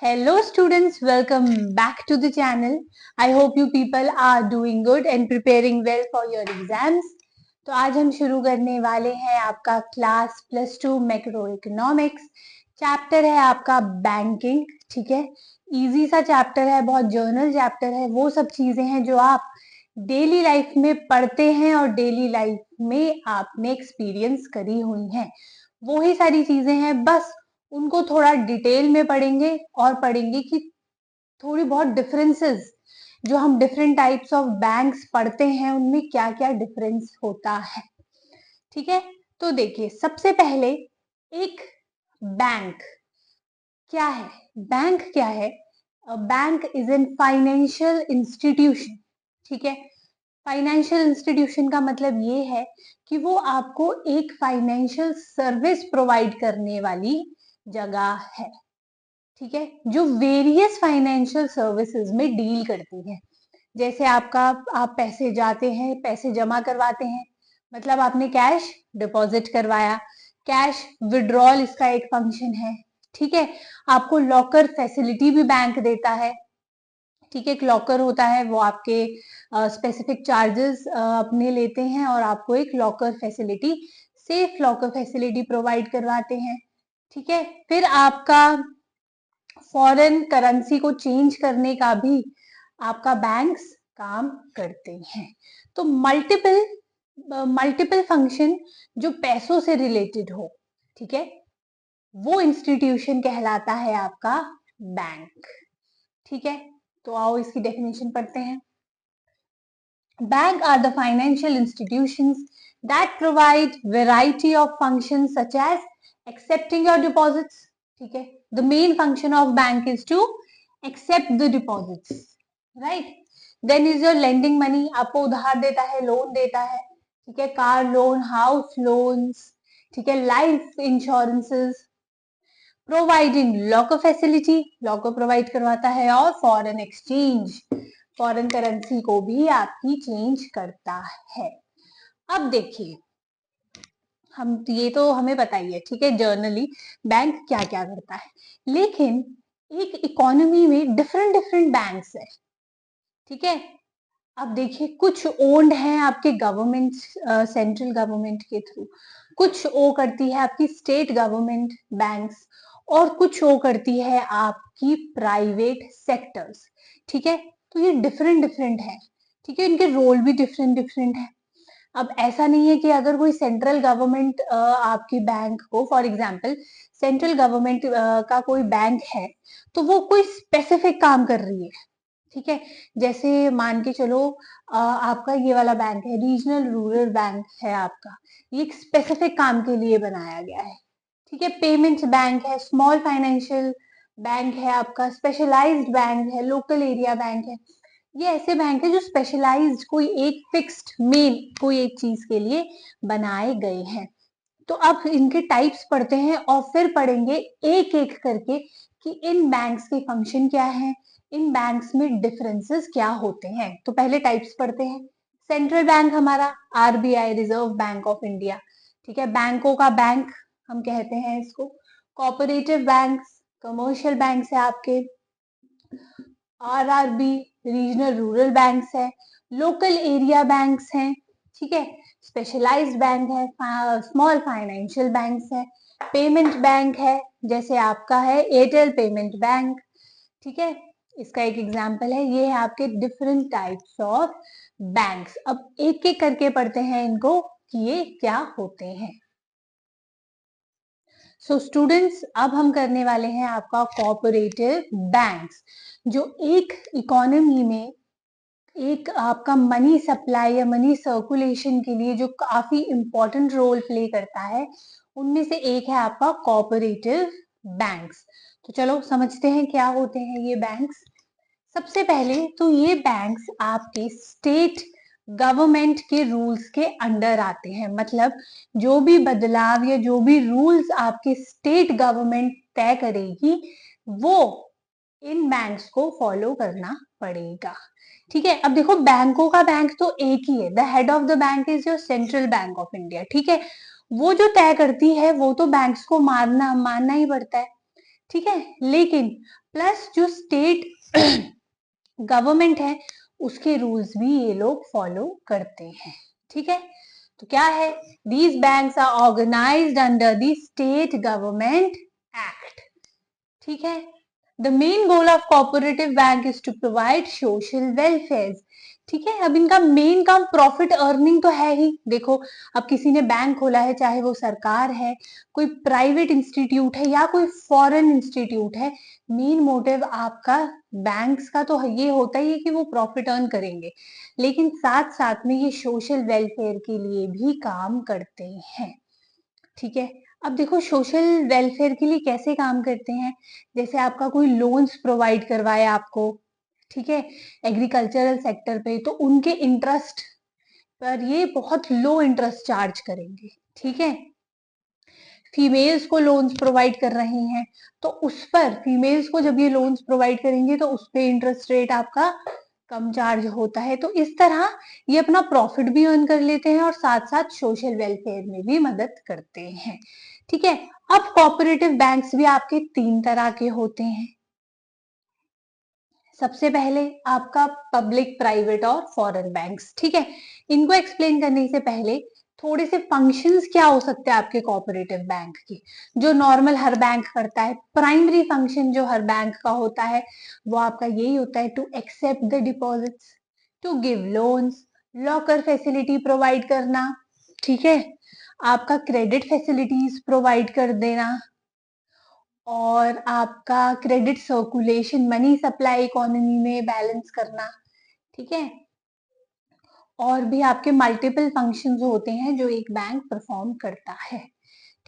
Hello students, welcome back to the channel. I hope you people are doing good and preparing well for your exams. तो आज हम शुरू करने वाले हैं आपका क्लास +2 मैक्रो इकोनॉमिक्स। चैप्टर है आपका बैंकिंग। ठीक है, इजी सा चैप्टर है, बहुत जर्नल चैप्टर है। वो सब चीजें हैं जो आप डेली लाइफ में पढ़ते हैं और डेली लाइफ में आपने एक्सपीरियंस करी हुई हैं। वो ही सारी चीजें हैं, बस उनको थोड़ा डिटेल में पढ़ेंगे और पढ़ेंगे कि थोड़ी बहुत डिफरेंसेस जो हम डिफरेंट टाइप्स ऑफ बैंक्स पढ़ते हैं उनमें क्या क्या डिफरेंस होता है। ठीक है, तो देखिए सबसे पहले एक बैंक क्या है। बैंक क्या है? Bank is an financial institution. ठीक है, फाइनेंशियल इंस्टीट्यूशन का मतलब ये है कि वो आपको एक फाइनेंशियल सर्विस प्रोवाइड करने वाली जगह है। ठीक है, जो वेरियस फाइनेंशियल सर्विसेज में डील करती है। जैसे आप पैसे जाते हैं, पैसे जमा करवाते हैं, मतलब आपने कैश डिपॉजिट करवाया, कैश विड्रॉल इसका एक फंक्शन है। ठीक है, आपको लॉकर फैसिलिटी भी बैंक देता है। ठीक है, एक लॉकर होता है, वो आपके स्पेसिफिक चार्जेस अपने लेते हैं और आपको एक locker facility, safe locker facility provide करवाते हैं। ठीक है, फिर आपका फॉरेन करेंसी को चेंज करने का भी आपका बैंक्स काम करते हैं। तो मल्टीपल फंक्शन जो पैसों से रिलेटेड हो, ठीक है, वो इंस्टीट्यूशन कहलाता है आपका बैंक। ठीक है, तो आओ इसकी डेफिनेशन पढ़ते हैं। Bank are the financial institutions that provide variety of functions such as accepting your deposits. ठीक है, the main function of bank is to accept the deposits, right? Then is your lending money, आपको उधार देता है, loan देता है। ठीक है, कार लोन, हाउस लोन्स, ठीक है, life insurances, providing locker facility, locker provide करवाता है, और फॉरेन एक्सचेंज, फॉरेन करेंसी को भी आपकी चेंज करता है। अब देखिए, हम ये तो हमें पता ही है, ठीक है, जर्नली बैंक क्या क्या करता है, लेकिन एक इकोनॉमी में डिफरेंट डिफरेंट बैंक्स है। ठीक है, अब देखिए कुछ ओन्ड हैं आपके गवर्नमेंट, सेंट्रल गवर्नमेंट के थ्रू, कुछ ओ करती है आपकी स्टेट गवर्नमेंट बैंक्स, और कुछ ओ करती है आपकी प्राइवेट सेक्टर्स। ठीक है, तो ये डिफरेंट डिफरेंट है। ठीक है, इनके रोल भी डिफरेंट डिफरेंट है। अब ऐसा नहीं है कि अगर कोई सेंट्रल गवर्नमेंट आपकी बैंक को, फॉर एग्जांपल सेंट्रल गवर्नमेंट का कोई बैंक है, तो वो कोई स्पेसिफिक काम कर रही है। ठीक है, जैसे मान के चलो आपका ये वाला बैंक है, रीजनल रूरल बैंक है आपका, ये एक स्पेसिफिक काम के लिए बनाया गया है। ठीक है, पेमेंट्स बैंक है, स्मॉल फाइनेंशियल बैंक है आपका, स्पेशलाइज्ड बैंक है, लोकल एरिया बैंक है। ये ऐसे बैंक है जो स्पेशलाइज्ड कोई एक फिक्स्ड मेन कोई एक चीज के लिए बनाए गए हैं। तो अब इनके टाइप्स पढ़ते हैं और फिर पढ़ेंगे एक एक करके कि इन बैंक्स के फंक्शन क्या है, इन बैंक्स में डिफरेंसेस क्या होते हैं। तो पहले टाइप्स पढ़ते हैं। सेंट्रल बैंक हमारा RBI, reserve bank of India. ठीक है, बैंकों का बैंक हम कहते हैं इसको। कोऑपरेटिव बैंक्स, कमर्शियल बैंक्स है आपके। आरआरबी, रीजनल रूरल बैंक्स है। लोकल एरिया बैंक्स हैं। ठीक है, स्पेशलाइज्ड बैंक है, स्मॉल फाइनेंशियल बैंक्स है, पेमेंट बैंक है, जैसे आपका है एयरटेल पेमेंट बैंक। ठीक है, इसका एक एग्जांपल है। ये है आपके डिफरेंट टाइप्स ऑफ बैंक्स। अब एक एक करके पढ़ते हैं इनको कि ये क्या होते हैं। सो स्टूडेंट्स, अब हम करने वाले हैं आपका कोऑपरेटिव बैंक्स, जो एक इकोनॉमी में एक आपका मनी सप्लाई या मनी सर्कुलेशन के लिए जो काफी इंपॉर्टेंट रोल प्ले करता है, उनमें से एक है आपका कोऑपरेटिव बैंक्स। तो चलो समझते हैं क्या होते हैं ये बैंक्स। सबसे पहले तो ये बैंक्स आपके स्टेट गवर्नमेंट के रूल्स के अंडर आते हैं। मतलब जो भी बदलाव या जो भी रूल्स आपके स्टेट गवर्नमेंट तय करेगी, वो इन बैंक्स को फॉलो करना पड़ेगा। ठीक है, अब देखो बैंकों का बैंक तो एक ही है। The head of the bank is your central bank of India. ठीक है, वो जो तय करती है वो तो बैंक्स को मानना ही पड़ता है। ठीक है। लेकिन प्लस जो स्टेट गवर्नमेंट है उसके रूल्स भी ये लोग फॉलो करते हैं, ठीक है। तो क्या है, these banks are organised under the state government act, ठीक है। The main goal of cooperative bank is to provide social welfare, ठीक है। अब इनका मेन काम प्रॉफिट अर्निंग तो है ही। देखो, अब किसी ने बैंक खोला है, चाहे वो सरकार है, कोई प्राइवेट इंस्टीट्यूट है या कोई फॉरेन इंस्टीट्यूट है, मेन मोटिव आपका बैंक्स का तो ये होता ही है कि वो प्रॉफिट अर्न करेंगे, लेकिन साथ साथ में ये सोशल वेलफेयर के लिए भी काम करते हैं, ठीक है। अब देखो, सोशल वेलफेयर के लिए कैसे काम करते हैं, जैसे आपका कोई लोन्स प्रोवाइड करवाए आपको, ठीक है, एग्रीकल्चरल सेक्टर पे, तो उनके इंटरेस्ट पर ये बहुत लो इंटरेस्ट चार्ज करेंगे, ठीक है। फीमेल्स को लोन्स प्रोवाइड कर रही हैं, तो उस पर फीमेल्स को जब ये लोन्स प्रोवाइड करेंगे तो उस पे इंटरेस्ट रेट आपका कम चार्ज होता है। तो इस तरह ये अपना प्रॉफिट भी अर्न कर लेते हैं और साथ साथ सोशल वेलफेयर में भी मदद करते हैं, ठीक है। अब कोऑपरेटिव बैंक्स भी आपके 3 तरह के होते हैं। सबसे पहले आपका पब्लिक, प्राइवेट और फॉरेन बैंक्स, ठीक है। इनको एक्सप्लेन करने से पहले थोड़े से फंक्शंस क्या हो सकते हैं आपके कोऑपरेटिव बैंक की, जो नॉर्मल हर बैंक करता है। प्राइमरी फंक्शन जो हर बैंक का होता है वो आपका यही होता है, to accept the deposits, to give loans, locker facility provide करना, ठीक है, आपका क्रेडिट फैसिलिटीज प्रोवाइड कर देना, और आपका credit circulation, money supply economy में बैलेंस करना, ठीक है। और भी आपके मल्टीपल फंक्शंस होते हैं जो एक बैंक परफॉर्म करता है,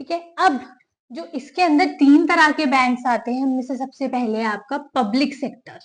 ठीक है। अब जो इसके अंदर 3 तरह के बैंक्स आते हैं, उनमें से सबसे पहले आपका पब्लिक सेक्टर।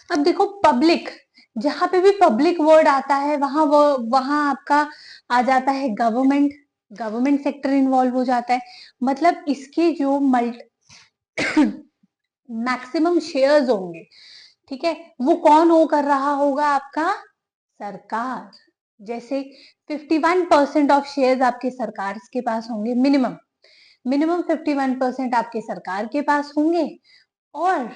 अब देखो, पब्लिक, जहां पे भी पब्लिक वर्ड आता है वहां आपका आ जाता है गवर्नमेंट, गवर्नमेंट सेक्टर इन्वॉल्व हो जाता है। मतलब इसके जो मैक्सिमम शेयर्स होंगे, ठीक है, वो कौन हो कर रहा होगा, आपका सरकार। जैसे 51% ऑफ शेयर्स आपके सरकार के पास होंगे, मिनिमम मिनिमम 51% आपके सरकार के पास होंगे, और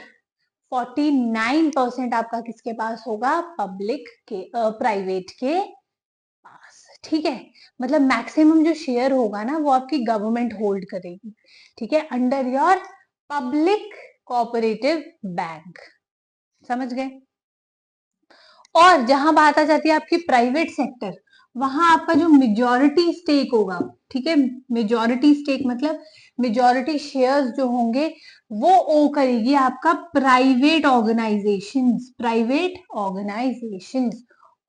49% आपका किसके पास होगा, पब्लिक के, प्राइवेट के पास, ठीक है। मतलब मैक्सिमम जो शेयर होगा ना वो आपकी गवर्नमेंट होल्ड करेगी, ठीक है, under your public cooperative bank, समझ गए। और जहां बात आ जाती है आपकी प्राइवेट सेक्टर, वहां आपका जो मेजॉरिटी स्टेक होगा, ठीक है, मेजॉरिटी स्टेक मतलब मेजॉरिटी शेयर्स जो होंगे वो ओ करेगी आपका प्राइवेट ऑर्गेनाइजेशंस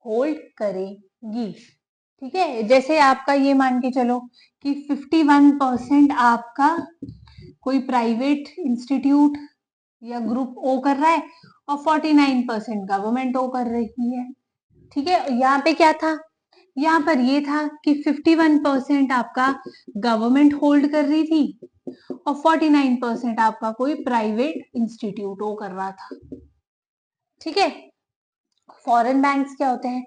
होल्ड करेगी, ठीक है। जैसे आपका ये मान के चलो कि 51% आपका कोई प्राइवेट इंस्टीट्यूट या ग्रुप ओ कर रहा है और 49% गवर्नमेंट ओ कर रही है, ठीक है। यहाँ पे क्या था, यहाँ पर ये था कि 51% आपका गवर्नमेंट होल्ड कर रही थी और 49% आपका कोई प्राइवेट इंस्टीट्यूट ओ कर रहा था, ठीक है। फॉरेन बैंक्स क्या होते हैं,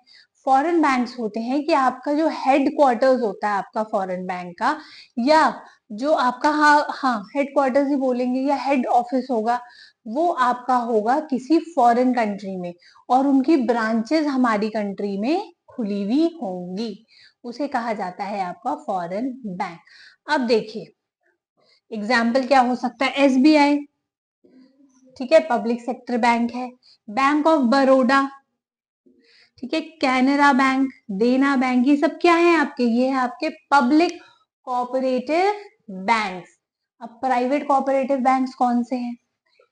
फॉरेन बैंक्स होते हैं कि आपका जो हेड क्वार्टर्स होता है आपका फॉरेन बैंक का, या जो आपका, हाँ हेड क्वार्टर्स ही बोलेंगे, या हेड ऑफिस होगा, वो आपका होगा किसी फॉरेन कंट्री में, और उनकी ब्रांचेस हमारी कंट्री में खुली हुई होंगी, उसे कहा जाता है आपका फॉरेन बैंक। अब देखिए एग्जाम्पल क्या हो सकता है, एसबीआई, ठीक है, पब्लिक सेक्टर बैंक है। बैंक ऑफ बड़ौदा, ठीक है, कैनरा बैंक, देना बैंक, ये सब क्या है आपके, ये है आपके पब्लिक कोऑपरेटिव बैंक्स। अब प्राइवेट कोऑपरेटिव बैंक्स कौन से हैं,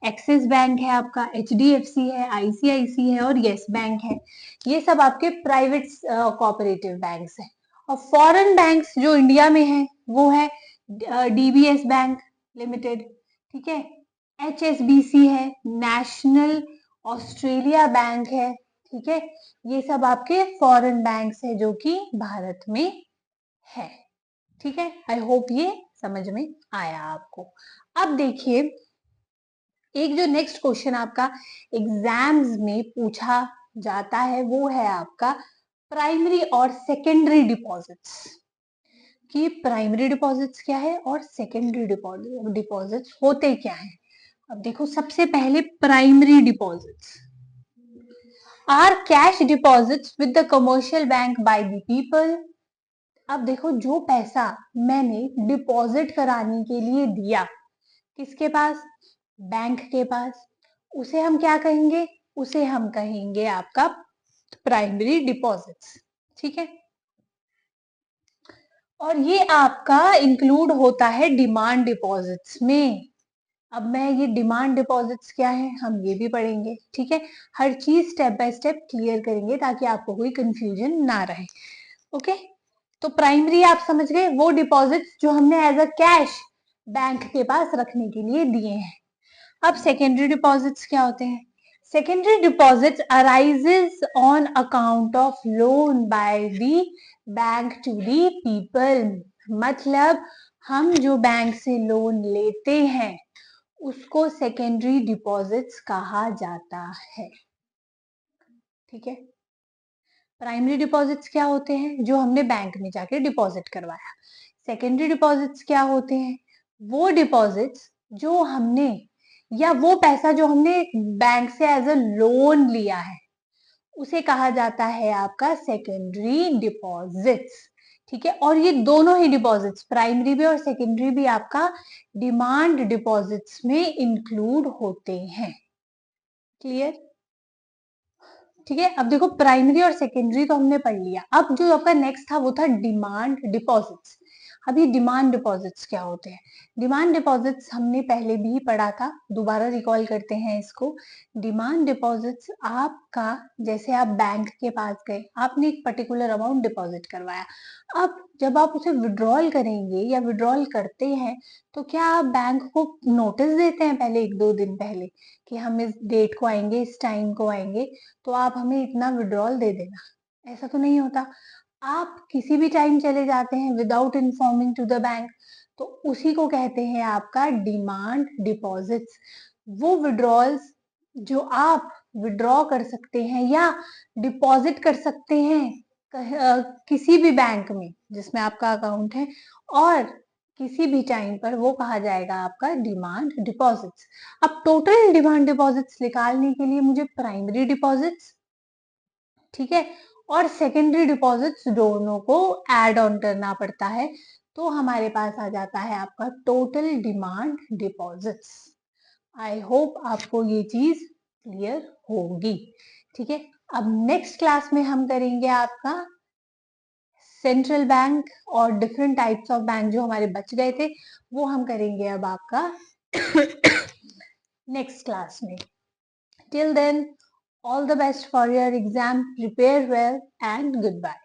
एक्सिस बैंक है आपका, एचडीएफसी है, आईसीआईसी है और येस बैंक है, ये सब आपके प्राइवेट कोऑपरेटिव बैंक्स हैं। और फॉरेन बैंक्स जो इंडिया में है वो है डीबीएस बैंक लिमिटेड, ठीक है, एचएसबीसी है, नेशनल ऑस्ट्रेलिया बैंक है, ठीक है। ये सब आपके फॉरेन बैंक्स है जो कि भारत में है, ठीक है। आई होप ये समझ में आया आपको। अब देखिए एक जो नेक्स्ट क्वेश्चन आपका एग्जाम्स में पूछा जाता है वो है आपका प्राइमरी और सेकेंडरी डिपॉजिट्स। कि प्राइमरी डिपॉजिट्स क्या है और सेकेंडरी डिपॉजिट्स होते क्या है। अब देखो, सबसे पहले primary deposits are cash deposits with the commercial bank by the people. अब देखो, जो पैसा मैंने डिपॉजिट कराने के लिए दिया किसके पास, बैंक के पास, उसे हम क्या कहेंगे, उसे हम कहेंगे आपका प्राइमरी डिपॉजिट्स। ठीक है, और ये आपका इंक्लूड होता है डिमांड डिपॉजिट्स में। अब मैं ये डिमांड डिपॉजिट्स क्या है हम ये भी पढ़ेंगे। ठीक है, हर चीज स्टेप बाय स्टेप क्लियर करेंगे ताकि आपको कोई कंफ्यूजन ना रहे। ओके, तो प्राइमरी आप समझ गए, वो डिपॉजिट्स जो हमने एज अ कैश बैंक के पास रखने के लिए दिए हैं। अब सेकेंडरी डिपॉजिट्स क्या होते हैं। Secondary deposits arises on account of loan by the bank to the people. मतलब हम जो बैंक से लोन लेते हैं उसको सेकेंडरी डिपॉजिट्स कहा जाता है। ठीक है, प्राइमरी डिपॉजिट्स क्या होते हैं, जो हमने बैंक में जाके डिपॉजिट करवाया। सेकेंडरी डिपॉजिट्स क्या होते हैं, वो डिपॉजिट्स जो हमने, या वो पैसा जो हमने बैंक से एज अ लोन लिया है उसे कहा जाता है आपका सेकेंडरी डिपॉजिट्स। ठीक है, और ये दोनों ही डिपॉजिट्स, प्राइमरी भी और सेकेंडरी भी, आपका डिमांड डिपॉजिट्स में इंक्लूड होते हैं। क्लियर। ठीक है, अब देखो, प्राइमरी और सेकेंडरी तो हमने पढ़ लिया। अब जो आपका नेक्स्ट था वो था डिमांड डिपॉजिट्स। अब ये डिमांड डिपॉजिट्स क्या होते हैं। डिमांड डिपॉजिट्स हमने पहले भी पढ़ा था, दोबारा रिकॉल करते हैं इसको। डिमांड डिपॉजिट्स आपका, जैसे आप बैंक के पास गए, आपने एक पर्टिकुलर अमाउंट डिपॉजिट करवाया। अब जब आप उसे विड्रॉल करेंगे या विड्रॉल करते हैं तो क्या आप बैंक को नोटिस देते हैं पहले, 1-2 दिन पहले, कि हम इस डेट को आएंगे, इस टाइम को आएंगे, तो आप हमें इतना विड्रॉल दे देना। ऐसा तो नहीं होता। आप किसी भी टाइम चले जाते हैं without informing to the bank, तो उसी को कहते हैं आपका डिमांड डिपॉजिट्स। वो विड्रॉल्स जो आप विड्रॉ कर सकते हैं या डिपॉजिट कर सकते हैं किसी भी बैंक में जिसमें आपका अकाउंट है, और किसी भी टाइम पर, वो कहा जाएगा आपका डिमांड डिपॉजिट्स। अब टोटल डिमांड डिपॉजिट्स निकालने के लिए मुझे प्राइमरी डिपॉजिट्स, ठीक है, और सेकेंडरी डिपॉजिट्स दोनों को ऐड ऑन करना पड़ता है, तो हमारे पास आ जाता है आपका total demand deposits. I hope आपको ये चीज क्लियर होगी। ठीक है, अब नेक्स्ट क्लास में हम करेंगे आपका सेंट्रल बैंक और डिफरेंट टाइप्स ऑफ बैंक जो हमारे बच गए थे, वो हम करेंगे अब आपका नेक्स्ट क्लास में। Till then, all the best for your exam, prepare well and goodbye.